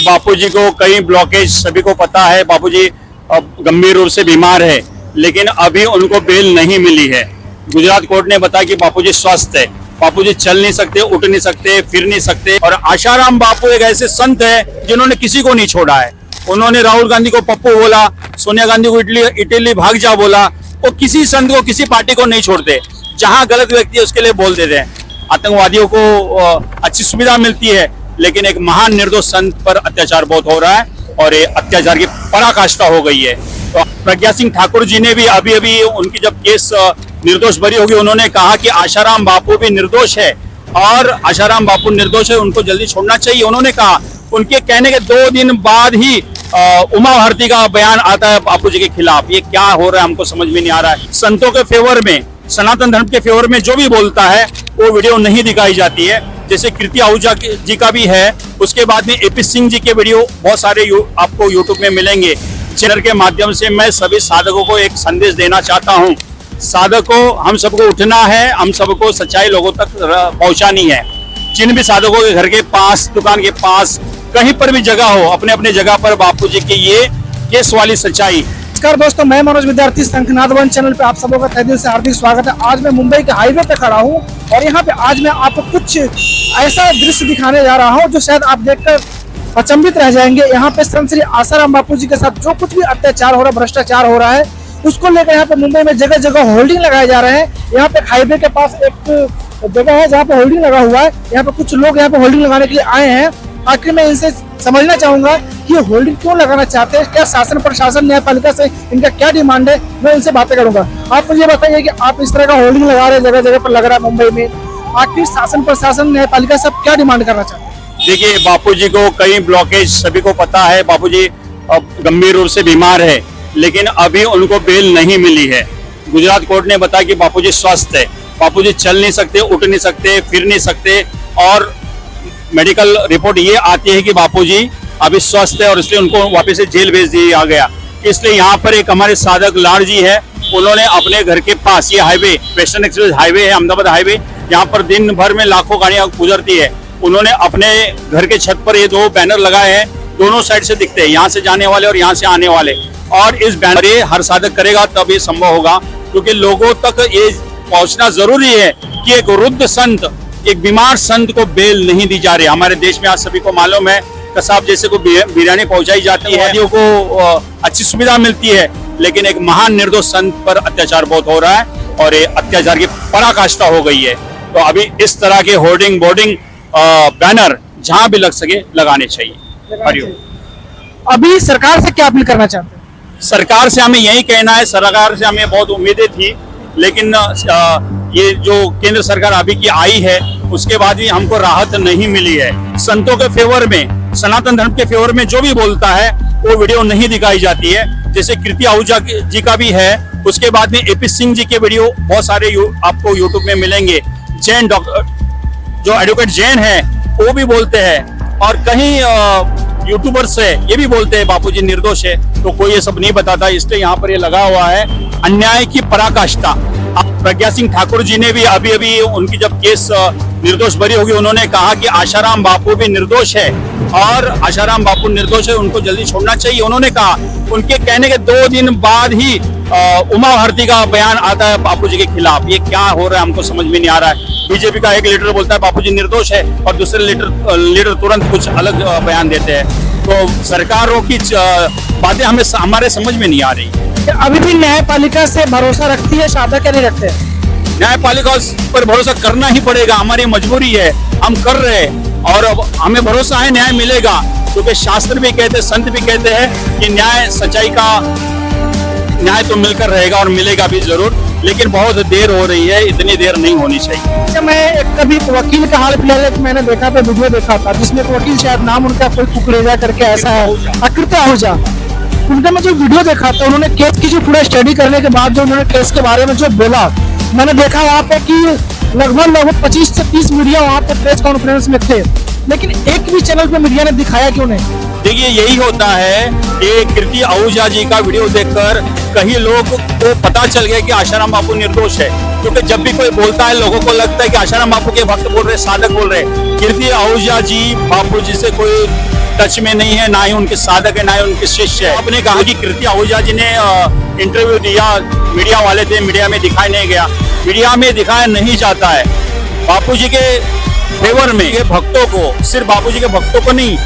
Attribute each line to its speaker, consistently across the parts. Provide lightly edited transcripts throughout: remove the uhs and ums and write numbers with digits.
Speaker 1: बापूजी को कई ब्लॉकेज सभी को पता है। बापूजी गंभीर रूप से बीमार है, लेकिन अभी उनको बेल नहीं मिली है। गुजरात कोर्ट ने बताया कि बापूजी स्वस्थ है, बापूजी चल नहीं सकते, उठ नहीं सकते, फिर नहीं सकते। और आशाराम बापू एक ऐसे संत है जिन्होंने किसी को नहीं छोड़ा है। उन्होंने राहुल गांधी को पप्पू बोला, सोनिया गांधी को इटली भाग जा बोला। वो किसी संत को, किसी पार्टी को नहीं छोड़ते। जहां गलत व्यक्ति है उसके लिए बोल देते हैं। आतंकवादियों को अच्छी सुविधा मिलती है, लेकिन एक महान निर्दोष संत पर अत्याचार बहुत हो रहा है और ये अत्याचार की पराकाष्ठा हो गई है। तो प्रज्ञा सिंह ठाकुर जी ने भी अभी उनकी जब केस निर्दोष बरी होगी, उन्होंने कहा कि आशाराम बापू भी निर्दोष है और आशाराम बापू निर्दोष है, उनको जल्दी छोड़ना चाहिए। उन्होंने कहा, उनके कहने के 2 दिन बाद ही उमा भारती का बयान आता है बापू जी के खिलाफ। ये क्या हो रहा है हमको समझ में नहीं आ रहा है। संतों के फेवर में, सनातन धर्म के फेवर में जो भी बोलता है वो वीडियो नहीं दिखाई जाती है। जैसे कृति आहूजा जी का भी है, उसके बाद में एपी सिंह जी के वीडियो बहुत सारे आपको यूट्यूब में मिलेंगे। चैनल के माध्यम से मैं सभी साधकों को एक संदेश देना चाहता हूँ। साधकों, हम सबको उठना है, हम सबको सच्चाई लोगों तक पहुंचानी है। जिन भी साधकों के घर के पास, दुकान के पास, कहीं पर भी जगह हो, अपने अपने जगह पर बापू जी की ये केस वाली सच्चाई।
Speaker 2: नमस्कार दोस्तों, मैं मनोज विद्यार्थी शंखनाद वन चैनल पे आप सबों का तहे दिल से हार्दिक स्वागत है। आज मैं मुंबई के हाईवे पे खड़ा हूँ और यहाँ पे आज मैं आपको कुछ ऐसा दृश्य दिखाने जा रहा हूँ जो शायद आप देखकर अचंभित रह जाएंगे। यहाँ पे संत श्री आशाराम बापू जी के साथ जो कुछ भी अत्याचार हो रहा है, भ्रष्टाचार हो रहा है, उसको लेकर यहाँ पे मुंबई में जगह जगह होल्डिंग लगाए जा रहे हैं। यहाँ पे हाईवे के पास एक जगह है जहाँ पे होल्डिंग लगा हुआ है। यहाँ पे कुछ लोग यहाँ पे होल्डिंग लगाने के लिए आए हैं। आखिर मैं इनसे समझना चाहूंगा कि ये होल्डिंग क्यों लगाना चाहते हैं, क्या शासन प्रशासन न्यायपालिका से इनका क्या डिमांड है। मैं इनसे बातें करूंगा। आप मुझे बताइए कि आप इस तरह का होल्डिंग लगा रहे हैं, जगह जगह पर लग रहा है मुंबई में, आखिर शासन प्रशासन न्यायपालिका सब क्या डिमांड करना चाहते हैं?
Speaker 1: देखिए, बापूजी को कई ब्लॉकेज सभी को पता है। बापूजी गंभीर रूप से बीमार है, लेकिन अभी उनको बेल नहीं मिली है। गुजरात कोर्ट ने बताया कि बापूजी स्वस्थ है, बापूजी चल नहीं सकते, उठ नहीं सकते, फिर नहीं सकते। और मेडिकल रिपोर्ट ये आती है कि बापूजी अभी स्वस्थ है और इसलिए उनको वापस से जेल भेज दिया गया। इसलिए यहाँ पर एक हमारे साधक लाड जी है, उन्होंने अपने घर के पास, ये हाईवे वेस्टर्न एक्सप्रेस हाईवे है, अहमदाबाद हाईवे, यहाँ पर दिन भर में लाखों गाड़ियां गुजरती है। उन्होंने अपने घर के छत पर ये 2 बैनर लगाए हैं, दोनों साइड से दिखते हैं, यहाँ से जाने वाले और यहाँ से आने वाले। और इस बैनर ये हर साधक करेगा तब ये संभव होगा, क्योंकि लोगों तक ये पहुंचना जरूरी है कि एक वृद्ध संत, एक बीमार संत को बेल नहीं दी जा रही। हमारे देश में आज सभी को मालूम है, कसाब जैसे को बिरयानी पहुंचाई जाती है, वादियों को अच्छी सुविधा मिलती है, लेकिन एक महान निर्दोष संत पर अत्याचार बहुत हो रहा है और ये अत्याचार की पराकाष्ठा हो गई है। तो अभी इस तरह के होर्डिंग, बोर्डिंग, बैनर जहां भी लग सके लगाने चाहिए। हरिओम।
Speaker 2: अभी सरकार से क्या अपील करना चाहते हैं?
Speaker 1: सरकार से हमें यही कहना है, सरकार से हमें बहुत उम्मीदें थी, लेकिन ये जो केंद्र सरकार अभी की आई है उसके बाद भी हमको राहत नहीं मिली है। संतों के फेवर में, सनातन धर्म के फेवर में जो भी बोलता है वो वीडियो नहीं दिखाई जाती है। जैसे कृति आहूजा जी का भी है, उसके बाद में एपी सिंह जी के वीडियो बहुत सारे आपको यूट्यूब में मिलेंगे। जैन डॉक्टर, जो एडवोकेट जैन है, वो भी बोलते हैं और कहीं यूट्यूबर्स है ये भी बोलते हैं बापूजी निर्दोष है। तो कोई ये सब नहीं बताता, इसलिए यहाँ पर ये लगा हुआ है अन्याय की पराकाष्ठा। प्रज्ञा सिंह ठाकुर जी ने भी अभी उनकी जब केस निर्दोष बरी होगी, उन्होंने कहा कि आशाराम बापू भी निर्दोष है और आशाराम बापू निर्दोष है, उनको जल्दी छोड़ना चाहिए। उन्होंने कहा, उनके कहने के 2 दिन बाद ही उमा भारती का बयान आता है बापू जी के खिलाफ। ये क्या हो रहा है हमको समझ में नहीं आ रहा है। बीजेपी का एक लीडर बोलता है बापूजी निर्दोष है और दूसरे लीडर तुरंत कुछ अलग बयान देते हैं। तो सरकारों की बातें हमारे समझ में नहीं आ रही।
Speaker 2: अभी भी न्यायपालिका से भरोसा रखती है साधक या नहीं रखते?
Speaker 1: न्यायपालिका पर भरोसा करना ही पड़ेगा, हमारी मजबूरी है, हम कर रहे हैं और अब हमें भरोसा है न्याय मिलेगा, क्योंकि शास्त्र भी कहते हैं, संत भी कहते हैं कि न्याय, सच्चाई का न्याय तो मिलकर रहेगा और मिलेगा भी जरूर, लेकिन बहुत देर हो रही है, इतनी देर नहीं होनी चाहिए।
Speaker 2: मैं कभी वकील का हाल फिलहाल मैंने देखा था, वीडियो देखा था, जिसमें एक वकील, शायद नाम उनका कोई कुकरेजा करके ऐसा है, कृति आहूजा, उनका मैं जो वीडियो देखा था, उन्होंने केस की जो पूरा स्टडी करने के बाद जो उन्होंने केस के बारे में जो बोला, मैंने देखा वहाँ पे कि लगभग 25 से 30 मीडिया वहाँ पे प्रेस कॉन्फ्रेंस में थे, लेकिन एक भी चैनल पे मीडिया ने दिखाया क्यों नहीं?
Speaker 1: देखिए, यही होता है कि कृति आहूजा जी का वीडियो देखकर कई लोग को पता चल गया कि आशाराम बापू निर्दोष है, क्योंकि जब भी कोई बोलता है लोगों को लगता है कि आशाराम बापू के भक्त बोल रहे, साधक बोल रहे। कृति आहूजा जी बापू जी से कोई टच में नहीं है, ना ही उनके साधक है, ना ही उनके शिष्य है। आपने कहा कि कीर्ति आहूजा जी ने इंटरव्यू दिया, मीडिया वाले थे, मीडिया में दिखाई नहीं गया। मीडिया में दिखाया नहीं जाता है। बापूजी के फेवर में ये भक्तों को, सिर्फ बापूजी के भक्तों को नहीं,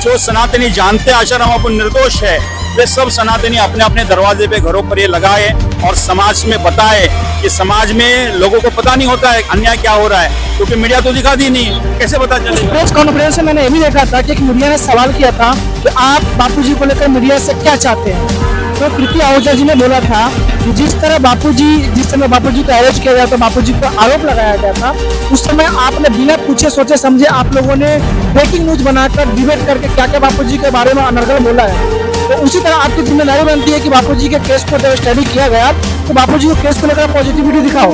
Speaker 1: जो सनातनी जानते आश्रम बापू निर्दोष है, वे सब सनातनी अपने अपने दरवाजे पे, घरों पर ये लगाए और समाज में बताए कि समाज में लोगों को पता नहीं होता है अन्याय क्या हो रहा है, क्योंकि मीडिया तो दिखाती नहीं, कैसे पता चलेगा।
Speaker 2: प्रेस कॉन्फ्रेंस में मैंने ये भी देखा था कि एक मीडिया ने सवाल किया था कि आप बापूजी को लेकर मीडिया से क्या चाहते हैं। तो कीर्ति आहूजा जी ने बोला था कि जिस समय बापूजी को अरेस्ट किया गया था, बापूजी पर आरोप लगाया गया था, उस समय आपने बिना पूछे सोचे समझे आप लोगों ने ब्रेकिंग न्यूज बनाकर डिबेट करके क्या क्या बापूजी के बारे में अनर्गल बोला है। तो उसी तरह आपकी जिम्मेदारी बनती है कि बापूजी के केस को जब स्टडी किया गया तो बापूजी को केस को लेकर पॉजिटिविटी दिखाओ।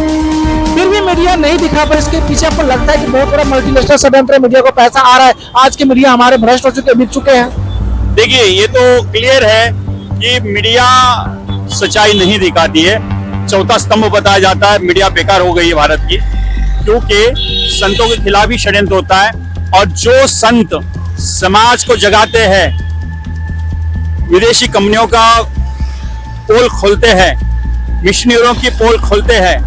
Speaker 2: फिर भी मीडिया नहीं दिखा, पर इसके पीछे आपको लगता है कि बहुत बड़ा मल्टीनेशनल षड्यंत्र है, मीडिया को पैसा आ रहा है, आज के मीडिया हमारे भ्रष्ट हो चुके, बिक चुके हैं।
Speaker 1: देखिए, ये तो क्लियर है कि मीडिया सच्चाई नहीं दिखाती है। चौथा स्तंभ बताया जाता है, मीडिया बेकार हो गई है भारत की, क्योंकि संतों के खिलाफ ही षड्यंत्र होता है। और जो संत समाज को जगाते हैं, विदेशी कंपनियों का पोल खोलते हैं, मिशनरियों की पोल खोलते हैं,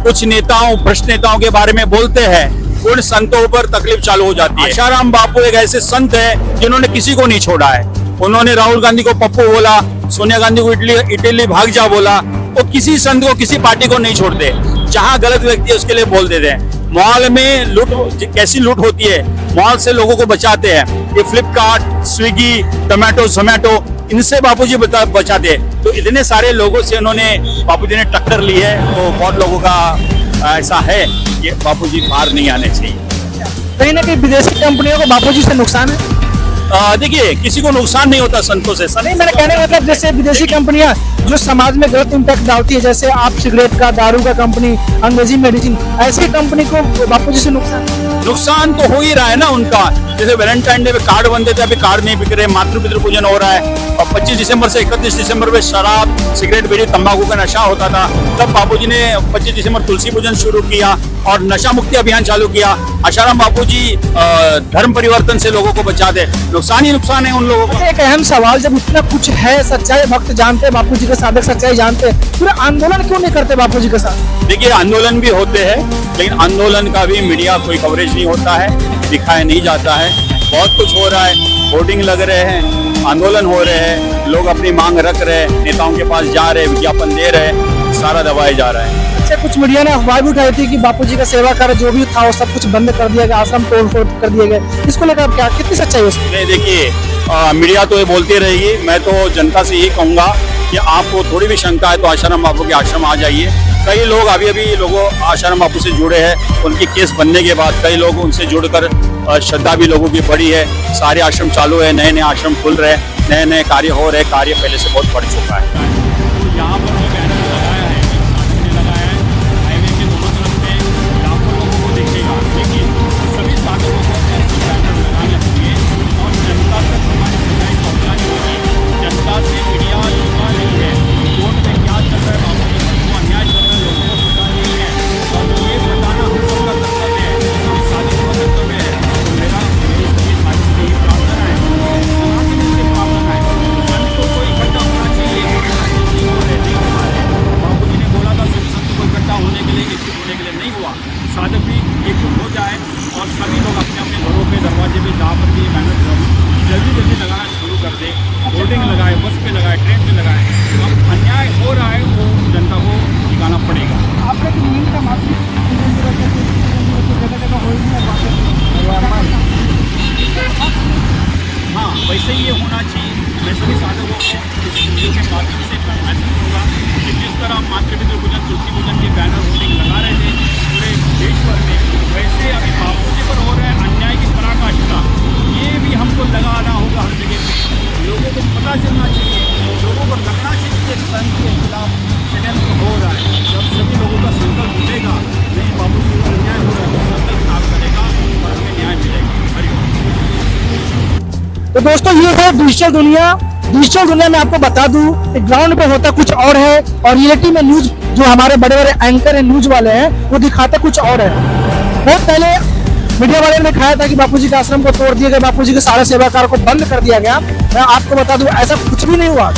Speaker 1: कुछ नेताओं, भ्रष्ट नेताओं के बारे में बोलते हैं, उन संतों पर तकलीफ चालू हो जाती है। आशाराम बापू एक ऐसे संत है जिन्होंने किसी को नहीं छोड़ा है। उन्होंने राहुल गांधी को पप्पू बोला, सोनिया गांधी को इटली भाग जा बोला। वो किसी संत को, किसी पार्टी को नहीं छोड़ते। जहां गलत व्यक्ति है उसके लिए बोल देते हैं। मॉल में लूट, कैसी लूट होती है, मॉल से लोगों को बचाते हैं। ये फ्लिपकार्ट, स्विगी, जोमैटो, इनसे बापूजी बचाते हैं। तो इतने सारे लोगों से उन्होंने, बापूजी ने टक्कर ली है। तो बहुत लोगों का ऐसा है कि बापूजी बाहर नहीं आने चाहिए।
Speaker 2: कहीं ना कहीं विदेशी कंपनियों को बापूजी से नुकसान है।
Speaker 1: देखिए, किसी को नुकसान नहीं होता संतों से।
Speaker 2: नहीं, मैंने कहने का मतलब जैसे विदेशी कंपनियां जो समाज में गलत इम्पैक्ट डालती है, जैसे आप सिगरेट का, दारू का कंपनी, अंग्रेजी मेडिसिन, ऐसी कंपनी को बापूजी से नुकसान
Speaker 1: तो हो ही रहा है ना उनका। जैसे वैलेंटाइन डे पे कार्ड बनते थे, अभी कार्ड नहीं बिक रहे, मातृ पूजन हो रहा है। और 25 दिसंबर से 31 दिसंबर में शराब, सिगरेट, बीड़ी, तंबाकू का नशा होता था। तब बापूजी ने 25 दिसंबर तुलसी पूजन शुरू किया और नशा मुक्ति अभियान चालू किया। आशाराम बापूजी धर्म परिवर्तन से लोगों को बचाते। नुकसान ही नुकसान है उन लोगों को।
Speaker 2: एक अहम सवाल, जब इतना कुछ है, सच्चाई भक्त जानते हैं, बापूजी के साधक सच्चाई जानते हैं, पूरा आंदोलन क्यों नहीं करते बापूजी के साथ?
Speaker 1: देखिए, आंदोलन भी होते हैं, लेकिन आंदोलन का भी मीडिया कोई कवरेज नहीं होता है, दिखाया नहीं जाता है। बहुत कुछ हो रहा है, होर्डिंग लग रहे हैं, आंदोलन हो रहे हैं, लोग अपनी मांग रख रहे हैं, नेताओं के पास जा रहे हैं, विज्ञापन दे रहे हैं, सारा दबाया जा रहा है।
Speaker 2: अच्छा, कुछ मीडिया ने अफवाह भी उठाई थी कि बापूजी का सेवा कार्य जो भी था वो सब कुछ बंद कर दिया गया, आश्रम तोड़ कर दिए गए। इसको लेकर क्या, कितनी सच्चाई है उसमें?
Speaker 1: नहीं, देखिए, मीडिया तो ये बोलती रहेगी। मैं तो जनता से यही कहूँगा कि आपको थोड़ी भी शंका है तो आशाराम बापू के आश्रम आ जाइए। कई लोग अभी लोगों आशाराम बापू से जुड़े हैं। उनकी केस बनने के बाद कई लोग उनसे जुड़कर श्रद्धा भी लोगों की बढ़ी है। सारे आश्रम चालू है, नए नए आश्रम खुल रहे हैं, नए नए कार्य हो रहे हैं, कार्य पहले से बहुत बढ़ चुका है। यहाँ पर जो बैनर लगाया है, लगाया है, हाईवे के दोनों तरफ में लाखों लोगों को दिखेगा, लेकिन सभी साधकों को बैनर लगाने चाहिए और जनता तक हमारी सच्चाई पहुँचानी होगी। जनता से मीडिया लुका नहीं है, कोर्ट में क्या चल रहा है, बाबू के साथ वो अन्याय चल रहा है, लोगों को पता नहीं है। और ये बताना हम सबका कर्तव्य है, इस साधक का कर्तव्य है। तो मेरा ये साधक से ही प्रार्थना है, समाज से प्रार्थना है, संतों को इकट्ठा होना चाहिए। बापूजी ने बोला था सभी संतों को इकट्ठा होने के लिए, एकजुट होने के लिए, नहीं हुआ। साधक भी एकजुट हो जाए और सभी लोग अपने अपने घरों पे, दरवाजे पे जा कर के बैनर जल्दी लगाना शुरू कर दे। होर्डिंग लगाए, बस पे लगाए, ट्रेन पे लगाए। अब अन्याय हो रहा है, वो जनता को दिखाना पड़ेगा।
Speaker 2: आपने नींद का माफी
Speaker 1: हाँ, वैसे ही ये होना चाहिए। मैं सभी साधकों को इस वीडियो के माध्यम से मैसेज करूँगा कि जिस तरह मातृपितृ पूजन, तुलसी पूजन के बैनर होर्डिंग लगा रहे थे पूरे देश भर में, वैसे अभी बापूजी पर हो रहे हैं अन्याय की पराकाष्ठा, ये भी हमको लगाना होगा हर जगह पे। लोगों को पता चलना चाहिए, लोगों को लगना चाहिए कि संत के खिलाफ षड्यंत्र हो रहा है। जब सभी लोगों का संकल्प मिलेगा, नहीं बापूजी पर अन्याय हो रहा है, तो संकल्प काम करेगा और हमें न्याय मिलेगा। हरिओम।
Speaker 2: तो दोस्तों, ये है डिजिटल दुनिया। डिजिटल दुनिया में आपको बता दूं, ग्राउंड पे होता कुछ और है और रियलिटी में न्यूज जो हमारे बड़े बड़े एंकर हैं, न्यूज वाले हैं, वो दिखाते कुछ और है। बहुत पहले मीडिया वाले ने दिखाया था कि बापूजी के आश्रम को तोड़ दिया गया, बापूजी के सारे सेवाकारों को बंद कर दिया गया। मैं आपको बता दूं ऐसा कुछ भी नहीं हुआ।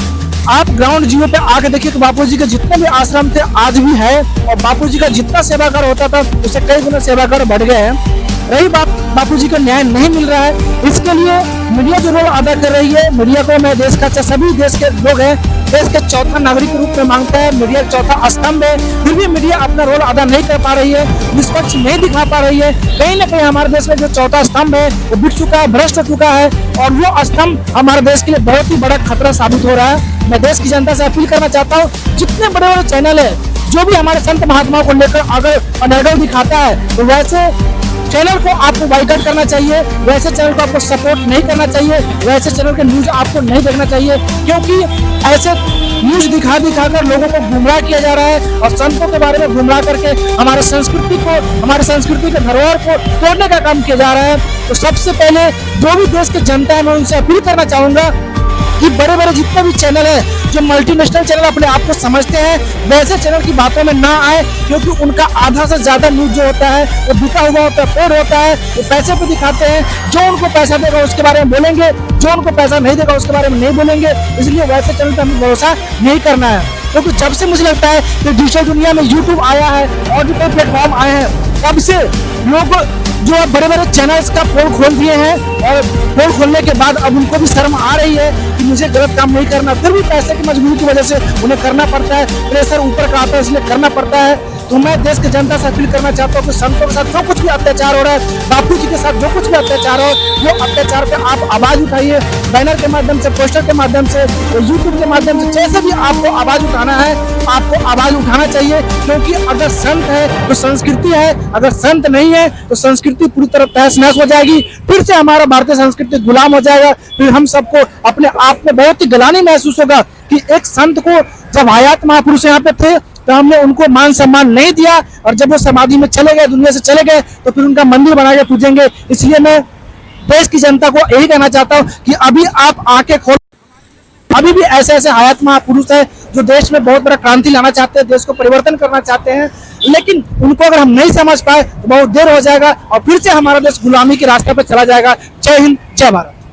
Speaker 2: आप ग्राउंड जीरो पे आके देखिए कि बापूजी के जितने भी आश्रम थे आज भी है, और बापूजी का जितना सेवाकार होता था उससे कई गुना सेवाकार बढ़ गए हैं। रही बात बापूजी को न्याय नहीं मिल रहा है, इसके लिए मीडिया जो रोल अदा कर रही है, मीडिया को मैं देश का सभी देश के लोग हैं, देश के चौथा नागरिक के रूप में मांगता है। मीडिया चौथा स्तंभ है, फिर भी मीडिया अपना रोल अदा नहीं कर पा रही है, निष्पक्ष नहीं दिखा पा रही है। कहीं ना कहीं हमारे देश में जो चौथा स्तंभ है वो बिक चुका है, भ्रष्ट हो चुका है, और वो स्तंभ हमारे देश के लिए बहुत ही बड़ा खतरा साबित हो रहा है। मैं देश की जनता से अपील करना चाहता हूँ, जितने बड़े बड़े चैनल है जो भी हमारे संत महात्माओं को लेकर अगर अनर्गल दिखाता है तो वैसे चैनल को आपको बाइकआउट करना चाहिए, वैसे चैनल को आपको सपोर्ट नहीं करना चाहिए, वैसे चैनल के न्यूज आपको नहीं देखना चाहिए, क्योंकि ऐसे न्यूज दिखा कर लोगों को गुमराह किया जा रहा है और संतों के बारे में गुमराह करके हमारे संस्कृति के धरोहर को तोड़ने का काम किया जा रहा है। तो सबसे पहले जो भी देश की जनता है मैं उनसे अपील करना चाहूंगा कि बड़े बड़े जितने भी चैनल है जो मल्टीनेशनल चैनल अपने आप को समझते हैं वैसे चैनल की बातों में ना आए, क्योंकि उनका आधा से ज्यादा न्यूज जो होता है वो बिका हुआ होता है, पेड होता है, वो पैसे पे दिखाते हैं। जो उनको पैसा देगा उसके बारे में बोलेंगे, जो उनको पैसा नहीं देगा उसके बारे में नहीं बोलेंगे। इसलिए वैसे चैनल पर हमें भरोसा नहीं करना है, क्योंकि जब से मुझे लगता है कि डिजिटल दुनिया में यूट्यूब आया है और डिजिटल प्लेटफॉर्म आए हैं, तब से लोग जो बड़े बड़े चैनल्स का पोल खोल दिए हैं, और पोल खोलने के बाद अब उनको भी शर्म आ रही है कि मुझे गलत काम नहीं करना, फिर भी पैसे की मजबूरी की वजह से उन्हें करना पड़ता है, प्रेशर ऊपर का आता है इसलिए करना पड़ता है। तो मैं देश की जनता से अपील करना चाहता हूँ कि संतों के साथ जो कुछ भी अत्याचार हो रहा है, बापूजी के साथ जो कुछ भी अत्याचार हो, वो अत्याचार पे आप आवाज उठाइए, बैनर के माध्यम से, पोस्टर के माध्यम से, यूट्यूब के माध्यम से, जैसे भी आपको आवाज उठाना है आपको आवाज उठाना चाहिए। क्योंकि अगर संत है तो संस्कृति है, अगर संत नहीं है तो संस्कृति पूरी तरह तहस नहस हो जाएगी, फिर से हमारा भारतीय संस्कृति गुलाम हो जाएगा। फिर हम सबको अपने आप में बहुत ही गलानी महसूस होगा कि एक संत को जब हयात महापुरुष यहाँ पे थे तो हमने उनको मान सम्मान नहीं दिया, और जब वो समाधि में चले गए, दुनिया से चले गए, तो फिर उनका मंदिर बना के पूजेंगे। इसलिए मैं देश की जनता को यही कहना चाहता हूँ कि अभी आप आंखें खोल, अभी भी ऐसे ऐसे हयात महापुरुष है जो देश में बहुत बड़ा क्रांति लाना चाहते हैं, देश को परिवर्तन करना चाहते हैं, लेकिन उनको अगर हम नहीं समझ पाए तो बहुत देर हो जाएगा और फिर से हमारा देश गुलामी के रास्ते पर चला जाएगा। जय हिंद, जय भारत।